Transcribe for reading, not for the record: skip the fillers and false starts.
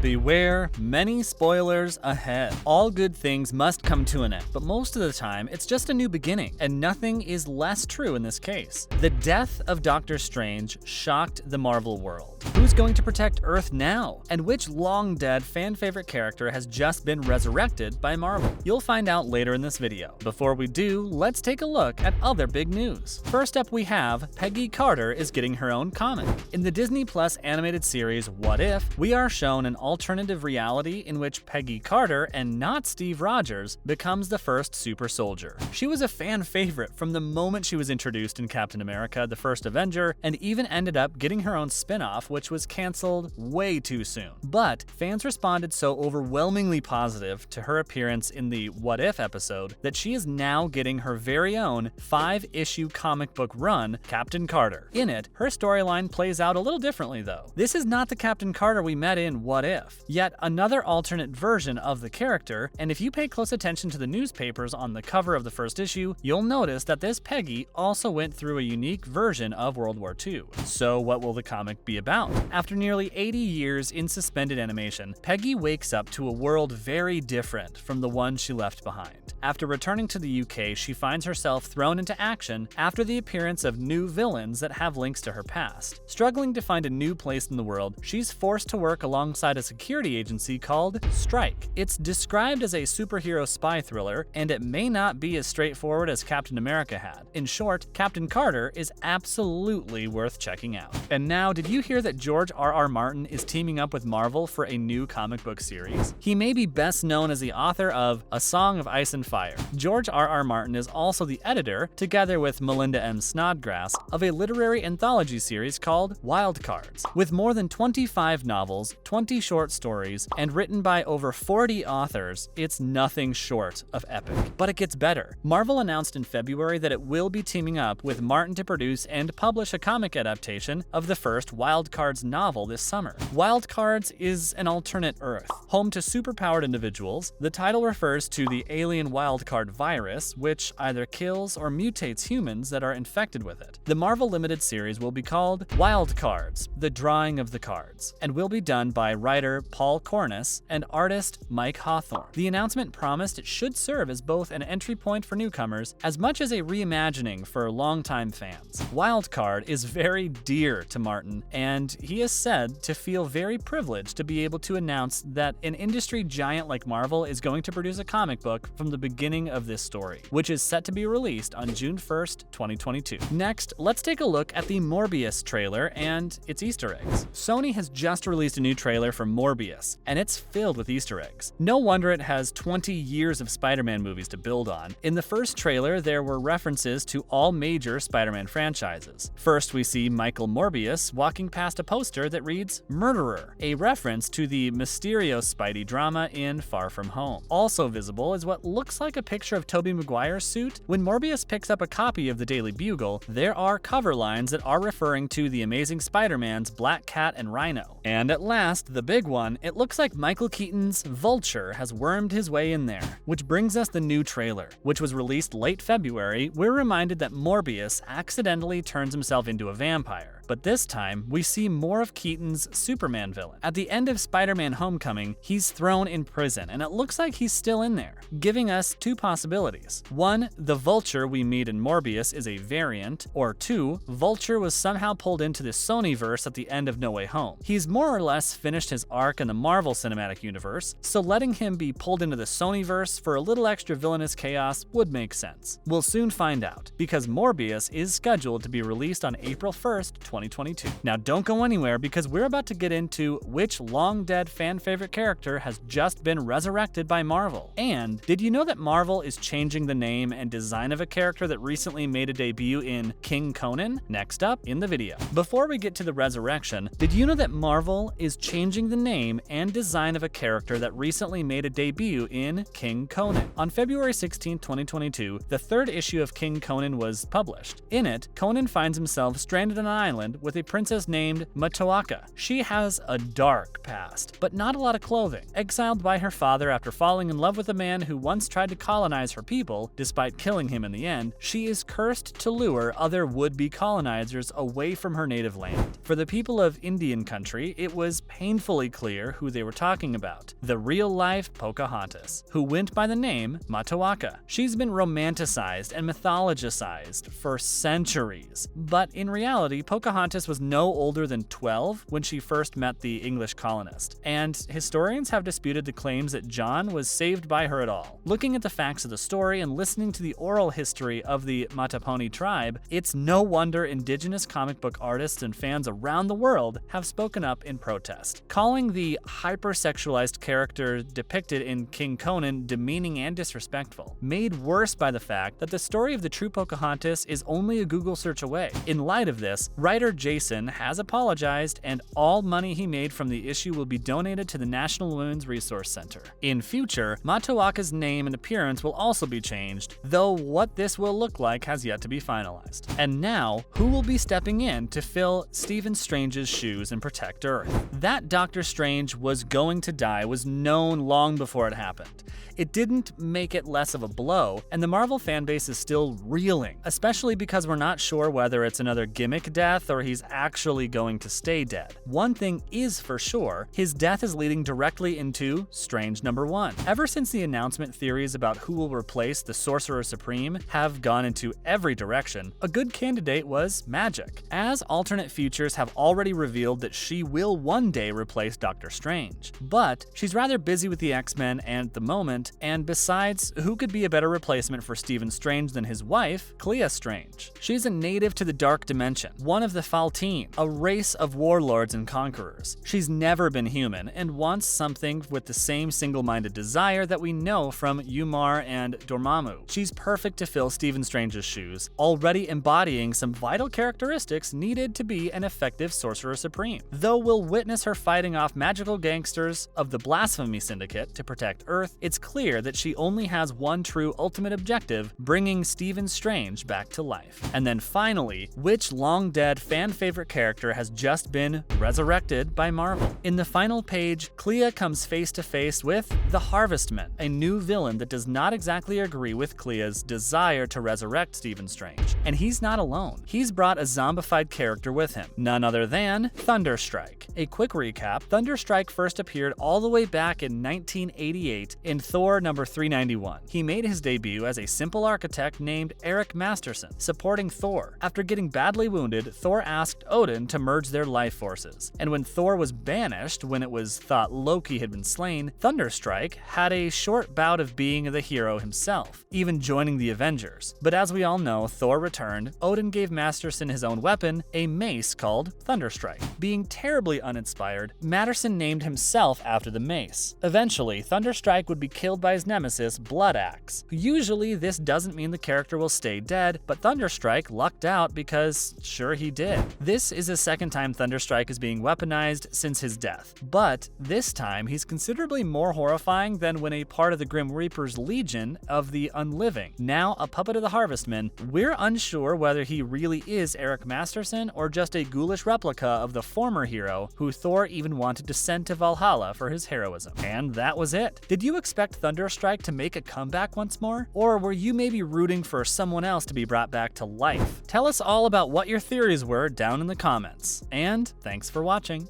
Beware, many spoilers ahead. All good things must come to an end, but most of the time, it's just a new beginning, and nothing is less true in this case. The death of Doctor Strange shocked the Marvel world. Who's going to protect Earth now? And which long-dead fan-favorite character has just been resurrected by Marvel? You'll find out later in this video. Before we do, let's take a look at other big news. First up, we have Peggy Carter is getting her own comic. In the Disney Plus animated series What If, we are shown an alternative reality in which Peggy Carter, and not Steve Rogers, becomes the first super soldier. She was a fan favorite from the moment she was introduced in Captain America: The First Avenger, and even ended up getting her own spin-off, which was canceled way too soon. But fans responded so overwhelmingly positive to her appearance in the What If episode that she is now getting her very own 5-issue comic book run, Captain Carter. In it, her storyline plays out a little differently though. This is not the Captain Carter we met in What If, yet another alternate version of the character, and if you pay close attention to the newspapers on the cover of the first issue, you'll notice that this Peggy also went through a unique version of World War II. So what will the comic be about? After nearly 80 years in suspended animation, Peggy wakes up to a world very different from the one she left behind. After returning to the UK, she finds herself thrown into action after the appearance of new villains that have links to her past. Struggling to find a new place in the world, she's forced to work alongside a security agency called Strike. It's described as a superhero spy thriller, and it may not be as straightforward as Captain America had. In short, Captain Carter is absolutely worth checking out. And now, did you hear that George R.R. Martin is teaming up with Marvel for a new comic book series? He may be best known as the author of A Song of Ice and Fire. George R.R. Martin is also the editor, together with Melinda M. Snodgrass, of a literary anthology series called Wild Cards. With more than 25 novels, 20 short stories, and written by over 40 authors, it's nothing short of epic. But it gets better. Marvel announced in February that it will be teaming up with Martin to produce and publish a comic adaptation of the first Wild Cards novel this summer. Wild Cards is an alternate Earth, home to superpowered individuals. The title refers to the alien wildcard virus, which either kills or mutates humans that are infected with it. The Marvel Limited series will be called Wild Cards: The Drawing of the Cards, and will be done by writer Paul Cornus and artist Mike Hawthorne. The announcement promised it should serve as both an entry point for newcomers as much as a reimagining for longtime fans. Wild Card is very dear to Martin, and he is said to feel very privileged to be able to announce that an industry giant like Marvel is going to produce a comic book from the beginning of this story, which is set to be released on June 1st, 2022. Next, let's take a look at the Morbius trailer and its Easter eggs. Sony has just released a new trailer for Morbius, and it's filled with Easter eggs. No wonder it has 20 years of Spider-Man movies to build on. In the first trailer, there were references to all major Spider-Man franchises. First, we see Michael Morbius walking past a poster that reads Murderer, a reference to the Mysterio Spidey drama in Far From Home. Also visible is what looks like a picture of Tobey Maguire's suit. When Morbius picks up a copy of the Daily Bugle, there are cover lines that are referring to the Amazing Spider-Man's Black Cat and Rhino. And at last, the big one, it looks like Michael Keaton's Vulture has wormed his way in there. Which brings us the new trailer, which was released late February. We're reminded that Morbius accidentally turns himself into a vampire. But this time, we see more of Keaton's Superman villain. At the end of Spider-Man Homecoming, he's thrown in prison, and it looks like he's still in there, giving us two possibilities. One, the Vulture we meet in Morbius is a variant, or two, Vulture was somehow pulled into the Sonyverse at the end of No Way Home. He's more or less finished his arc in the Marvel Cinematic Universe, so letting him be pulled into the Sonyverse for a little extra villainous chaos would make sense. We'll soon find out, because Morbius is scheduled to be released on April 1st, 2022. Now don't go anywhere, because we're about to get into which long-dead fan-favorite character has just been resurrected by Marvel. And did you know that Marvel is changing the name and design of a character that recently made a debut in King Conan? Next up in the video. Before we get to the resurrection, did you know that Marvel is changing the name and design of a character that recently made a debut in King Conan? On February 16, 2022, the third issue of King Conan was published. In it, Conan finds himself stranded on an island island with a princess named Matoaka. She has a dark past, but not a lot of clothing. Exiled by her father after falling in love with a man who once tried to colonize her people, despite killing him in the end, she is cursed to lure other would-be colonizers away from her native land. For the people of Indian country, it was painfully clear who they were talking about: the real-life Pocahontas, who went by the name Matoaka. She's been romanticized and mythologized for centuries, but in reality, Pocahontas was no older than 12 when she first met the English colonist, and historians have disputed the claims that John was saved by her at all. Looking at the facts of the story and listening to the oral history of the Mattaponi tribe, it's no wonder indigenous comic book artists and fans around the world have spoken up in protest, calling the hypersexualized character depicted in King Conan demeaning and disrespectful, made worse by the fact that the story of the true Pocahontas is only a Google search away. In light of this, writer Jason has apologized, and all money he made from the issue will be donated to the National Women's Resource Center. In future, Matoaka's name and appearance will also be changed, though what this will look like has yet to be finalized. And now, who will be stepping in to fill Stephen Strange's shoes and protect Earth? That Doctor Strange was going to die was known long before it happened. It didn't make it less of a blow, and the Marvel fanbase is still reeling, especially because we're not sure whether it's another gimmick death or he's actually going to stay dead. One thing is for sure, his death is leading directly into Strange number 1. Ever since the announcement, theories about who will replace the Sorcerer Supreme have gone into every direction, a good candidate was Magic, as alternate futures have already revealed that she will one day replace Doctor Strange. But she's rather busy with the X-Men at the moment, and besides, who could be a better replacement for Stephen Strange than his wife, Clea Strange? She's a native to the Dark Dimension, one of the Faltine, a race of warlords and conquerors. She's never been human and wants something with the same single-minded desire that we know from Umar and Dormammu. She's perfect to fill Stephen Strange's shoes, already embodying some vital characteristics needed to be an effective Sorcerer Supreme. Though we'll witness her fighting off magical gangsters of the Blasphemy Syndicate to protect Earth, it's clear that she only has one true ultimate objective: bringing Stephen Strange back to life. And then finally, which long-dead fan-favorite character has just been resurrected by Marvel? In the final page, Clea comes face-to-face with the Harvestman, a new villain that does not exactly agree with Clea's desire to resurrect Stephen Strange. And he's not alone. He's brought a zombified character with him, none other than Thunderstrike. A quick recap: Thunderstrike first appeared all the way back in 1988 in Thor number 391. He made his debut as a simple architect named Eric Masterson, supporting Thor. After getting badly wounded, Thor asked Odin to merge their life forces. And when Thor was banished, when it was thought Loki had been slain, Thunderstrike had a short bout of being the hero himself, even joining the Avengers. But as we all know, Thor returned. Odin gave Masterson his own weapon, a mace called Thunderstrike. Being terribly uninspired, Masterson named himself after the mace. Eventually, Thunderstrike would be killed by his nemesis, Bloodaxe. Usually, this doesn't mean the character will stay dead, but Thunderstrike lucked out because sure he did. This is the second time Thunderstrike is being weaponized since his death, but this time he's considerably more horrifying than when a part of the Grim Reaper's Legion of the Unliving. Now a puppet of the Harvestman, we're unsure whether he really is Eric Masterson or just a ghoulish replica of the former hero who Thor even wanted to send to Valhalla for his heroism. And that was it. Did you expect Thunderstrike to make a comeback once more? Or were you maybe rooting for someone else to be brought back to life? Tell us all about what your theories were down in the comments. And thanks for watching.